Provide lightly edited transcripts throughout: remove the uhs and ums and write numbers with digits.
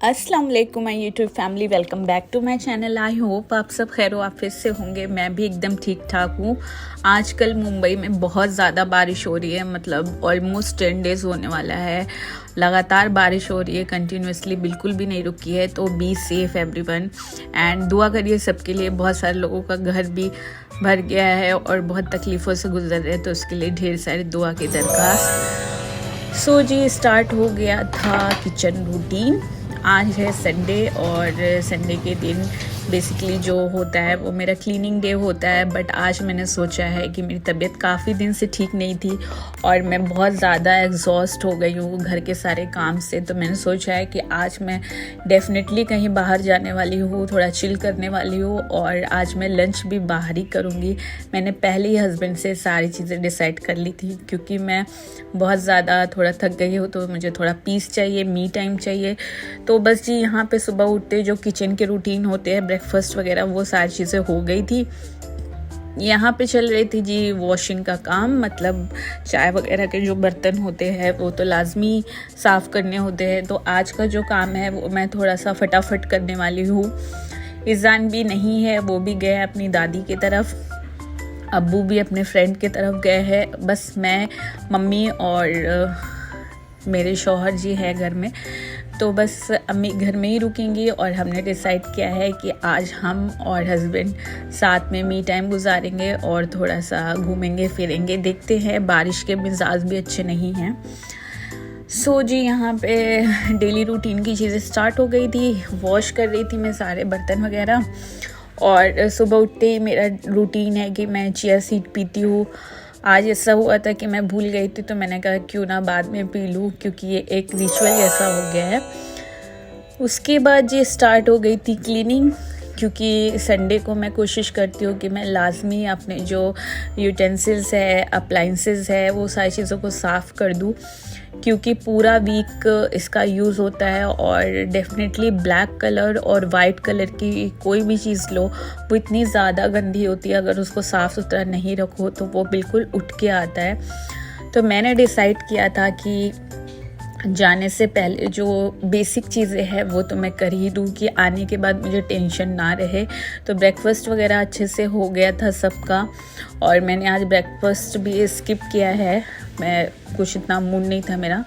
अस्सलाम वालेकुम my YouTube family, welcome back to my channel. I hope आप सब खैर वाफिस से होंगे। मैं भी एकदम ठीक ठाक हूँ। आजकल मुंबई में बहुत ज़्यादा बारिश हो रही है, मतलब ऑलमोस्ट 10 डेज़ होने वाला है। लगातार बारिश हो रही है कंटिन्यूसली, बिल्कुल भी नहीं रुकी है। तो बी सेफ एवरीवन एंड दुआ करिए सबके लिए। बहुत सारे लोगों का घर भी भर गया है और बहुत तकलीफ़ों से गुजर रहे हैं, तो उसके लिए ढेर सारी दुआ की दरख्वास्त। सो जी, स्टार्ट हो गया था किचन रूटीन। आज है संडे और संडे के दिन बेसिकली जो होता है वो मेरा क्लीनिंग डे होता है। बट आज मैंने सोचा है कि मेरी तबीयत काफ़ी दिन से ठीक नहीं थी और मैं बहुत ज़्यादा एग्जॉस्ट हो गई हूँ घर के सारे काम से। तो मैंने सोचा है कि आज मैं डेफिनेटली कहीं बाहर जाने वाली हूँ, थोड़ा चिल करने वाली हूँ और आज मैं लंच भी बाहर ही करूँगी। मैंने पहले ही हस्बैंड से सारी चीज़ें डिसाइड कर ली थी, क्योंकि मैं बहुत ज़्यादा थोड़ा थक गई हूँ, तो मुझे थोड़ा पीस चाहिए, मी टाइम चाहिए। तो बस जी, यहाँ पे सुबह उठते जो किचन के रूटीन होते हैं, ब्रेकफास्ट वगैरह, वो सारी चीज़ें हो गई थी। यहाँ पे चल रही थी जी वॉशिंग का काम, मतलब चाय वगैरह के जो बर्तन होते हैं वो तो लाजमी साफ़ करने होते हैं। तो आज का जो काम है वो मैं थोड़ा सा फटाफट करने वाली हूँ। इज़ान भी नहीं है, वो भी गए अपनी दादी की तरफ, अब्बू भी अपने फ्रेंड की तरफ गए हैं। बस मैं, मम्मी और मेरे शौहर जी है घर में। तो बस अम्मी घर में ही रुकेंगी और हमने डिसाइड किया है कि आज हम और हस्बैंड साथ में मी टाइम गुजारेंगे और थोड़ा सा घूमेंगे फिरेंगे। देखते हैं, बारिश के मिजाज भी अच्छे नहीं हैं। सो जी, यहाँ पे डेली रूटीन की चीज़ें स्टार्ट हो गई थी। वॉश कर रही थी मैं सारे बर्तन वगैरह, और सुबह उठते ही मेरा रूटीन है कि मैं चिया सीड पीती हूँ। आज ऐसा हुआ था कि मैं भूल गई थी, तो मैंने कहा क्यों ना बाद में पी लूँ, क्योंकि ये एक रिचुअल जैसा हो गया है। उसके बाद ये स्टार्ट हो गई थी क्लीनिंग, क्योंकि संडे को मैं कोशिश करती हूँ कि मैं लाजमी अपने जो यूटेंसिल्स है, अप्लाइंसेस है, वो सारी चीज़ों को साफ़ कर दूँ, क्योंकि पूरा वीक इसका यूज़ होता है। और डेफिनेटली ब्लैक कलर और वाइट कलर की कोई भी चीज़ लो, वो इतनी ज़्यादा गंदी होती है, अगर उसको साफ़ सुथरा नहीं रखो तो वो बिल्कुल उठ के आता है। तो मैंने डिसाइड किया था कि जाने से पहले जो बेसिक चीज़ें हैं वो तो मैं कर ही दूँ, कि आने के बाद मुझे टेंशन ना रहे। तो ब्रेकफास्ट वगैरह अच्छे से हो गया था सबका, और मैंने आज ब्रेकफास्ट भी स्किप किया है, मैं कुछ इतना मूड नहीं था मेरा।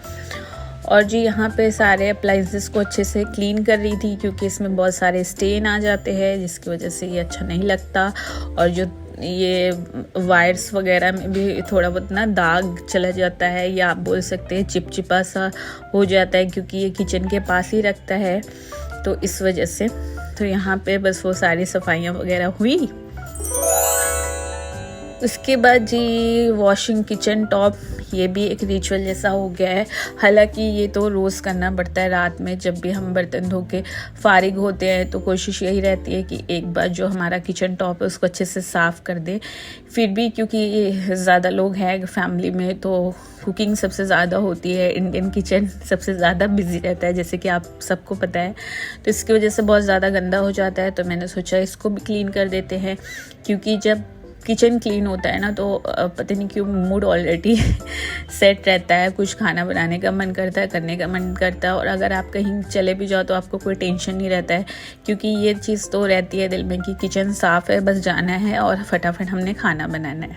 और जी, यहाँ पे सारे अप्लाइंसेस को अच्छे से क्लीन कर रही थी, क्योंकि इसमें बहुत सारे स्टेन आ जाते हैं जिसकी वजह से ये अच्छा नहीं लगता। और जो ये वायर्स वगैरह में भी थोड़ा बहुत ना दाग चला जाता है, या आप बोल सकते हैं चिपचिपा सा हो जाता है, क्योंकि ये किचन के पास ही रखता है, तो इस वजह से। तो यहाँ पे बस वो सारी सफाइयाँ वगैरह हुई। उसके बाद जी वॉशिंग किचन टॉप, ये भी एक रिचुअल जैसा हो गया है। हालांकि ये तो रोज़ करना पड़ता है, रात में जब भी हम बर्तन धो के फारिग होते हैं तो कोशिश यही रहती है कि एक बार जो हमारा किचन टॉप है उसको अच्छे से साफ़ कर दे। फिर भी क्योंकि ज़्यादा लोग हैं फैमिली में, तो कुकिंग सबसे ज़्यादा होती है, इंडियन किचन सबसे ज़्यादा बिजी रहता है, जैसे कि आप सबको पता है। तो इसकी वजह से बहुत ज़्यादा गंदा हो जाता है। तो मैंने सोचा इसको भी क्लीन कर देते हैं, क्योंकि जब किचन क्लीन होता है ना तो पता नहीं क्यों मूड ऑलरेडी सेट रहता है, कुछ खाना बनाने का मन करता है, करने का मन करता है। और अगर आप कहीं चले भी जाओ तो आपको कोई टेंशन नहीं रहता है, क्योंकि ये चीज़ तो रहती है दिल में कि किचन साफ़ है, बस जाना है और फटाफट हमने खाना बनाना है।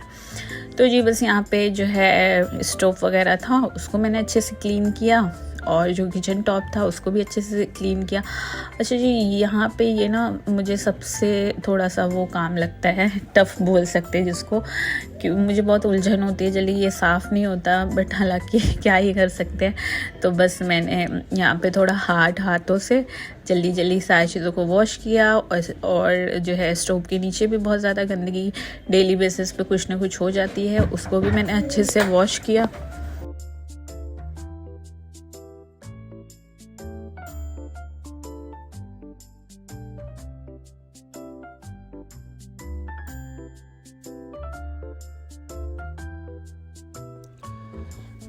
तो जी बस यहाँ पे जो है स्टोव वगैरह था उसको मैंने अच्छे से क्लीन किया, और जो किचन टॉप था उसको भी अच्छे से क्लीन किया। अच्छा जी, यहाँ पे ये ना मुझे सबसे थोड़ा सा वो काम लगता है, टफ़ बोल सकते हैं जिसको, कि मुझे बहुत उलझन होती है, जल्दी ये साफ़ नहीं होता। बट हालांकि क्या ही कर सकते हैं। तो बस मैंने यहाँ पे थोड़ा हाथों से जल्दी जल्दी सारी चीज़ों को वॉश किया। और जो है स्टोव के नीचे भी बहुत ज़्यादा गंदगी डेली बेसिस पे कुछ ना कुछ हो जाती है, उसको भी मैंने अच्छे से वॉश किया।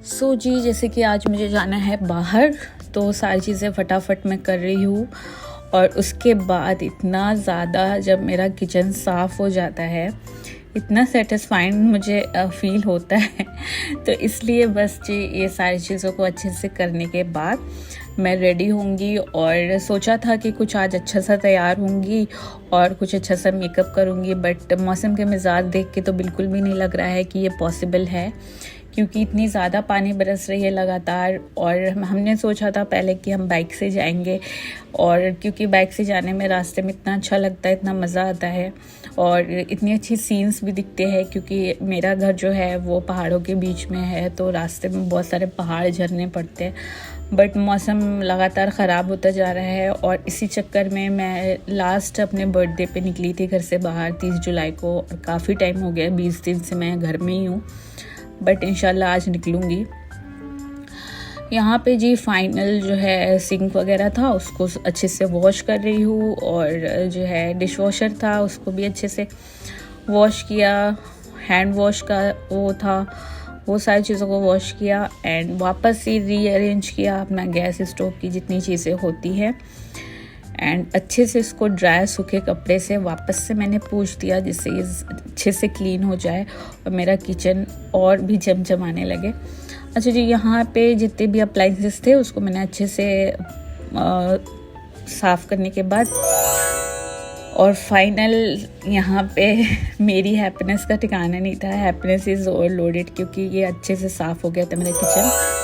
सो जी, जैसे कि आज मुझे जाना है बाहर, तो सारी चीज़ें फटाफट मैं कर रही हूँ। और उसके बाद इतना ज़्यादा जब मेरा किचन साफ़ हो जाता है, इतना सेटिस्फाइंग मुझे फ़ील होता है। तो इसलिए बस जी ये सारी चीज़ों को अच्छे से करने के बाद मैं रेडी होंगी और सोचा था कि कुछ आज अच्छा सा तैयार होंगी और कुछ अच्छा सा मेकअप करूँगी, बट मौसम के मिजाज देख के तो बिल्कुल भी नहीं लग रहा है कि ये पॉसिबल है, क्योंकि इतनी ज़्यादा पानी बरस रही है लगातार। और हमने सोचा था पहले कि हम बाइक से जाएंगे, और क्योंकि बाइक से जाने में रास्ते में इतना अच्छा लगता है, इतना मज़ा आता है और इतनी अच्छी सीन्स भी दिखते हैं, क्योंकि मेरा घर जो है वो पहाड़ों के बीच में है, तो रास्ते में बहुत सारे पहाड़ झरने पड़ते हैं। बट मौसम लगातार ख़राब होता जा रहा है और इसी चक्कर में मैं लास्ट अपने बर्थडे पे निकली थी घर से बाहर 30 जुलाई को, और काफ़ी टाइम हो गया, 20 दिन से मैं घर में ही हूँ, बट इंशाल्लाह आज निकलूँगी। यहाँ पे जी फाइनल जो है सिंक वगैरह था उसको अच्छे से वॉश कर रही हूँ, और जो है डिश वॉशर था उसको भी अच्छे से वॉश किया, हैंड वॉश का वो था, वो सारी चीज़ों को वॉश किया एंड वापस से रीअरेंज किया अपना गैस स्टोव की जितनी चीज़ें होती है, एंड अच्छे से इसको ड्राई सूखे कपड़े से वापस से मैंने पूछ दिया, जिससे ये अच्छे से क्लीन हो जाए और मेरा किचन और भी चमचमाने लगे। अच्छा जी, यहाँ पे जितने भी अप्लाइंसेस थे उसको मैंने अच्छे से साफ़ करने के बाद, और फाइनल यहाँ पे मेरी हैप्पीनेस का ठिकाना नहीं था, हैप्पीनेस इज़ ओवरलोडेड, क्योंकि ये अच्छे से साफ़ हो गया था मेरा किचन।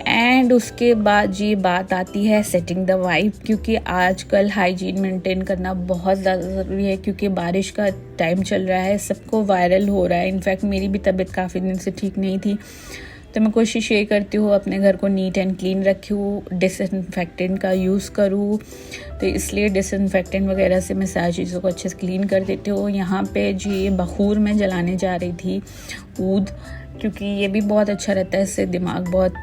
एंड उसके बाद जी बात आती है सेटिंग द वाइब, क्योंकि आजकल हाइजीन मेंटेन करना बहुत ज़्यादा ज़रूरी है, क्योंकि बारिश का टाइम चल रहा है, सबको वायरल हो रहा है। इनफैक्ट मेरी भी तबीयत काफ़ी दिन से ठीक नहीं थी, तो मैं कोशिश ये करती हूँ अपने घर को नीट एंड क्लीन रखूँ, डिसइंफेक्टेंट का यूज़ करूँ, तो इसलिए डिसइंफेक्टेंट वगैरह से मैं सारी चीज़ों को अच्छे से क्लीन कर देती हूँ। यहाँ पे जी बखूर में जलाने जा रही थी ऊद, क्योंकि ये भी बहुत अच्छा रहता है, इससे दिमाग बहुत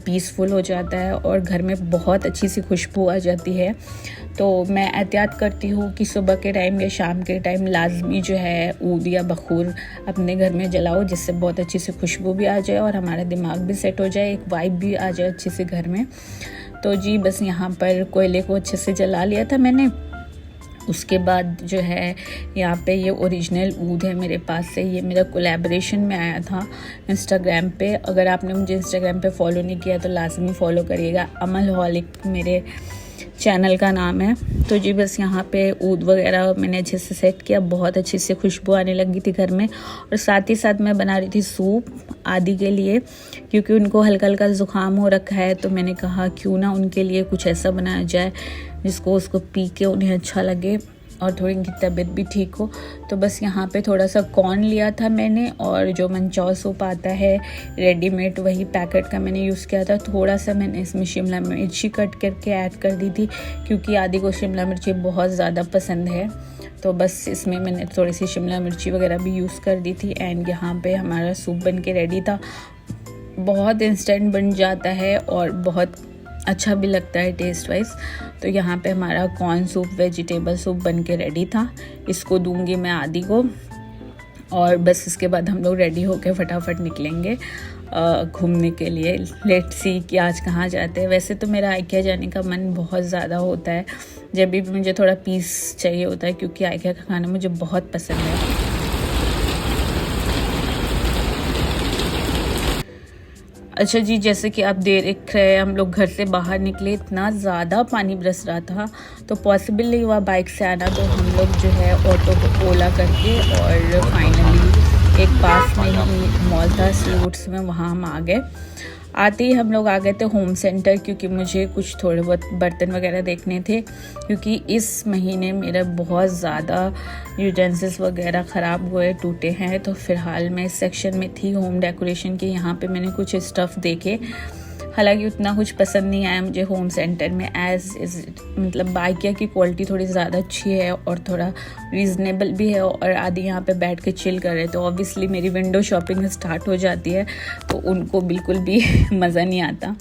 पीसफुल हो जाता है और घर में बहुत अच्छी सी खुशबू आ जाती है। तो मैं एहतियात करती हूँ कि सुबह के टाइम या शाम के टाइम लाजमी जो है ऊद या बखूर अपने घर में जलाओ, जिससे बहुत अच्छी सी खुशबू भी आ जाए और हमारा दिमाग भी सेट हो जाए, एक वाइब भी आ जाए अच्छे से घर में। तो जी बस यहाँ पर कोयले को अच्छे से जला लिया था मैंने। उसके बाद जो है यहाँ पे ये ओरिजिनल ऊद है मेरे पास से, ये मेरा कोलैबोरेशन में आया था इंस्टाग्राम पे। अगर आपने मुझे इंस्टाग्राम पे फॉलो नहीं किया तो लाजमी फ़ॉलो करिएगा, अमल हॉलिक मेरे चैनल का नाम है। तो जी बस यहाँ पे ऊद वगैरह मैंने अच्छे से सेट किया, बहुत अच्छी से खुशबू आने लगी थी घर में। और साथ ही साथ मैं बना रही थी सूप आदि के लिए, क्योंकि उनको हल्का हल्का ज़ुकाम हो रखा है, तो मैंने कहा क्यों ना उनके लिए कुछ ऐसा बनाया जाए जिसको उसको पी के उन्हें अच्छा लगे और थोड़ी उनकी तबीयत भी ठीक हो। तो बस यहाँ पे थोड़ा सा कॉर्न लिया था मैंने, और जो मंचाओ सूप आता है रेडीमेड वही पैकेट का मैंने यूज़ किया था। थोड़ा सा मैंने इसमें शिमला मिर्ची कट करके ऐड कर दी थी, क्योंकि आदि को शिमला मिर्ची बहुत ज़्यादा पसंद है, तो बस इसमें मैंने थोड़ी सी शिमला मिर्ची वगैरह भी यूज़ कर दी थी। एंड यहाँ पे हमारा सूप बन के रेडी था। बहुत इंस्टेंट बन जाता है और बहुत अच्छा भी लगता है टेस्ट वाइज। तो यहाँ पे हमारा कॉर्न सूप वेजिटेबल सूप बन के रेडी था, इसको दूंगी मैं आदि को, और बस इसके बाद हम लोग रेडी होके फटाफट निकलेंगे घूमने के लिए। लेट्स सी कि आज कहाँ जाते हैं। वैसे तो मेरा आइकिया जाने का मन बहुत ज़्यादा होता है, जब भी मुझे थोड़ा पीस चाहिए होता है, क्योंकि आइकिया का खाना मुझे बहुत पसंद है। अच्छा जी, जैसे कि आप देख रहे हैं हम लोग घर से बाहर निकले, इतना ज़्यादा पानी बरस रहा था तो पॉसिबल नहीं हुआ बाइक से आना, तो हम लोग जो है ऑटो ओला करके और फाइनली एक पास में ही मॉल था स्लूट्स में, वहाँ हम आ गए। आते ही हम लोग आ गए थे होम सेंटर, क्योंकि मुझे कुछ थोड़े बहुत बर्तन वगैरह देखने थे, क्योंकि इस महीने मेरा बहुत ज़्यादा यूटेंसिल्स वगैरह ख़राब हुए टूटे हैं। तो फ़िलहाल मैं इस सेक्शन में थी होम डेकोरेशन के, यहाँ पे मैंने कुछ स्टफ़ देखे, हालांकि उतना कुछ पसंद नहीं आया मुझे होम सेंटर में मतलब बाइकिया की क्वालिटी थोड़ी ज़्यादा अच्छी है और थोड़ा रीज़नेबल भी है, और आदि यहाँ पे बैठ के चिल कर रहे, तो ऑब्वियसली मेरी विंडो शॉपिंग स्टार्ट हो जाती है, तो उनको बिल्कुल भी मज़ा नहीं आता।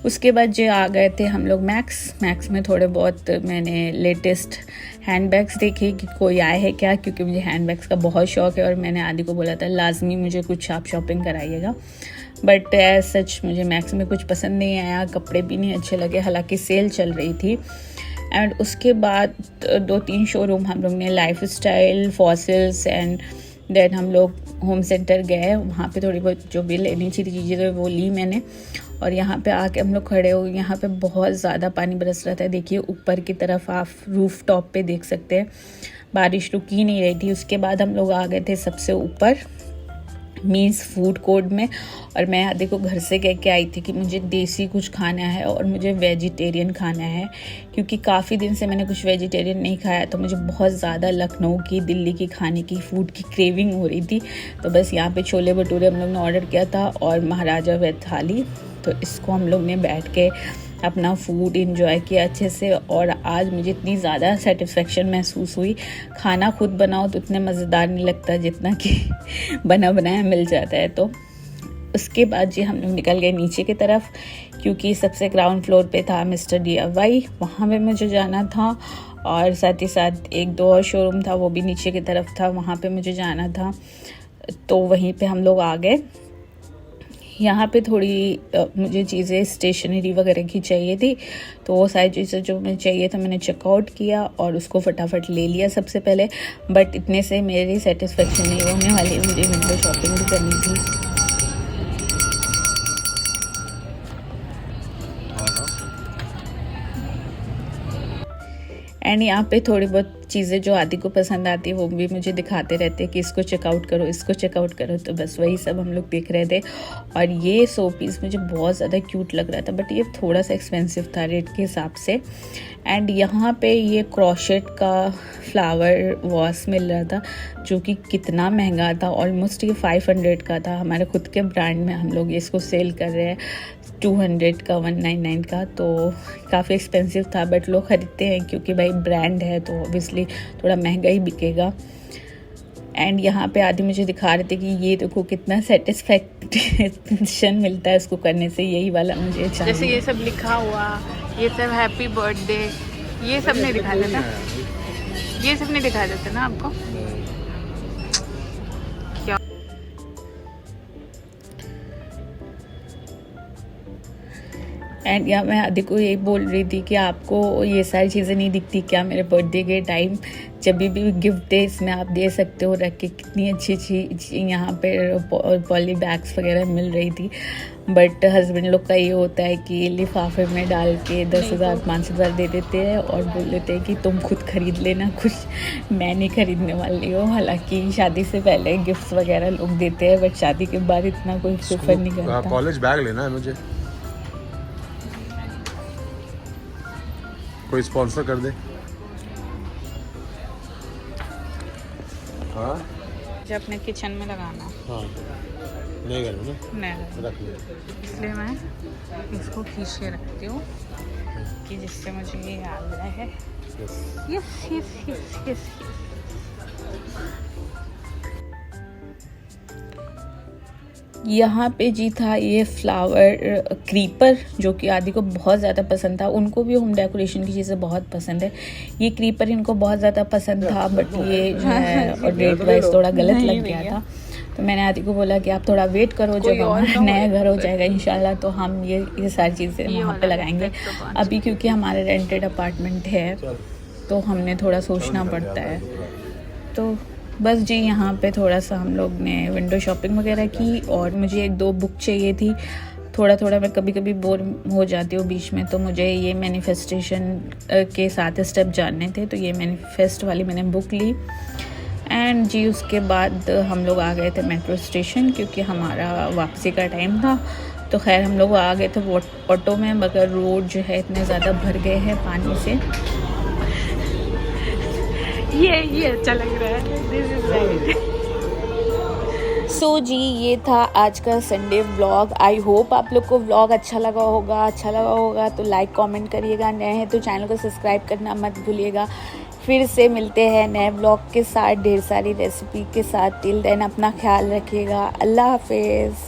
उसके बाद जो आ गए थे हम लोग मैक्स में थोड़े बहुत मैंने लेटेस्ट हैंडबैग्स देखे कि कोई आए है क्या, क्योंकि मुझे हैंडबैग्स का बहुत शौक़ है और मैंने आदि को बोला था लाजमी मुझे कुछ आप शॉपिंग कराइएगा। बट एज सच मुझे मैक्स में कुछ पसंद नहीं आया, कपड़े भी नहीं अच्छे लगे, हालांकि सेल चल रही थी। एंड उसके बाद 2-3 शोरूम हम लोग ने lifestyle, fossils and then हम लोग होम सेंटर गए, वहाँ पे थोड़ी बहुत जो भी लेनी चाहिए चीज़ें वो ली मैंने। और यहाँ पे आके हम लोग खड़े हो गए। यहाँ पे बहुत ज़्यादा पानी बरस रहा था। देखिए ऊपर की तरफ आप रूफ टॉप पे देख सकते हैं, बारिश रुक ही नहीं रही थी। उसके बाद हम लोग आ गए थे सबसे ऊपर, मीन्स फूड कोर्ट में। और मैं आदि को घर से कह के आई थी कि मुझे देसी कुछ खाना है और मुझे वेजिटेरियन खाना है, क्योंकि काफ़ी दिन से मैंने कुछ वेजिटेरियन नहीं खाया। तो मुझे बहुत ज़्यादा लखनऊ की, दिल्ली की खाने की, फूड की क्रेविंग हो रही थी। तो बस यहाँ पे छोले भटूरे हम लोग ने ऑर्डर किया था और महाराजा वेज थाली। तो इसको हम लोग ने बैठ के अपना फूड इंजॉय किया अच्छे से। और आज मुझे इतनी ज़्यादा सेटिस्फेक्शन महसूस हुई। खाना खुद बनाओ तो उतने मज़ेदार नहीं लगता जितना कि बना बनाया मिल जाता है। तो उसके बाद जी हम लोग निकल गए नीचे की तरफ, क्योंकि सबसे ग्राउंड फ्लोर पे था मिस्टर DIY, वहाँ पे मुझे जाना था। और साथ ही साथ एक दो और शोरूम था, वो भी नीचे की तरफ था, वहाँ पे मुझे जाना था। तो वहीं पे हम लोग आ गए। यहाँ पे थोड़ी मुझे चीज़ें स्टेशनरी वगैरह की चाहिए थी, तो वो सारी चीज़ें जो मुझे चाहिए था मैंने चेकआउट किया और उसको फटाफट ले लिया सबसे पहले। बट इतने से मेरी सेटिस्फेक्शन नहीं होने वाली, मुझे विंडो शॉपिंग भी करनी थी। एंड यहाँ पे थोड़ी बहुत चीज़ें जो आदि को पसंद आती है वो भी मुझे दिखाते रहते हैं कि इसको चेकआउट करो, इसको चेकआउट करो। तो बस वही सब हम लोग देख रहे थे। और ये शो पीस मुझे बहुत ज़्यादा क्यूट लग रहा था, बट ये थोड़ा सा एक्सपेंसिव था रेट के हिसाब से। एंड यहाँ पे ये क्रोशेट का फ्लावर वॉस मिल रहा था, जो कि कितना महंगा था। ऑलमोस्ट ये 500 का था। हमारे खुद के ब्रांड में हम लोग इसको सेल कर रहे हैं 200 का, 199 का। तो काफ़ी एक्सपेंसिव था, बट लोग ख़रीदते हैं क्योंकि भाई ब्रांड है तो ऑब्वियसली थोड़ा महंगा ही बिकेगा। एंड यहाँ पे आदि मुझे दिखा रहे थे कि ये देखो कितना सेटिस्फेक्शन मिलता है इसको करने से, यही वाला मुझे चाहिए। जैसे ये सब लिखा हुआ, ये सब हैप्पी बर्थडे, ये सब नहीं दिखा देता, ये सब नहीं दिखा देते ना आपको। क्या एंड या मैं आदि को यही बोल रही थी कि आपको ये सारी चीज़ें नहीं दिखती क्या मेरे बर्थडे के टाइम, जब भी गिफ्ट दे इसमें आप दे सकते हो रख के। कितनी अच्छी अच्छी यहाँ पे पॉली बैग्स वगैरह मिल रही थी। बट हस्बैंड लोग का ये होता है कि लिफाफे में डाल के 10,000 5,000 दे देते हैं और बोल देते हैं कि तुम खुद खरीद लेना कुछ, मैं नहीं खरीदने वाली हूँ। हालांकि शादी से पहले गिफ्ट वगैरह लोग देते हैं, बट शादी के बाद इतना कोई प्रेफर नहीं करता। कॉलेज बैग लेना है मुझे, कोई स्पॉन्सर कर दे। हाँ जो अपने किचन में लगाना। हाँ नहीं करो ना, नहीं, रख ले। इसलिए मैं इसको खींच के रखती हूँ कि जिससे मुझे ये याद रहे। Yes yes yes yes. यहाँ पे जी था ये फ्लावर क्रीपर, जो कि आदि को बहुत ज़्यादा पसंद था। उनको भी होम डेकोरेशन की चीज़ें बहुत पसंद है। ये क्रीपर इनको बहुत ज़्यादा पसंद था, बट ये जो है और रेट वाइज थोड़ा गलत लग गया था। तो मैंने आदि को बोला कि आप थोड़ा वेट करो, जब हमारा नया घर हो जाएगा इंशाल्लाह तो हम ये सारी चीज़ें वहाँ पे लगाएंगे। अभी क्योंकि हमारा रेंटेड अपार्टमेंट है तो हमने थोड़ा सोचना पड़ता है। तो बस जी यहाँ पे थोड़ा सा हम लोग ने विंडो शॉपिंग वगैरह की। और मुझे 1-2 बुक चाहिए थी। थोड़ा मैं कभी कभी बोर हो जाती हूँ बीच में, तो मुझे ये मैनिफेस्टेशन के 7 स्टेप जानने थे, तो ये मैनिफेस्ट वाली मैंने बुक ली। एंड जी उसके बाद हम लोग आ गए थे मेट्रो स्टेशन, क्योंकि हमारा वापसी का टाइम था। तो खैर हम लोग आ गए थे ऑटो में, मगर रोड जो है इतने ज़्यादा भर गए हैं पानी से। ये अच्छा लग रहा है। This is right. सो जी ये था आज का संडे व्लॉग। आई होप आप लोग को व्लॉग अच्छा लगा होगा तो लाइक कमेंट करिएगा। नए हैं तो चैनल को सब्सक्राइब करना मत भूलिएगा। फिर से मिलते हैं नए व्लॉग के साथ, ढेर सारी रेसिपी के साथ। टिल देन अपना ख्याल रखिएगा। अल्लाह हाफिज़।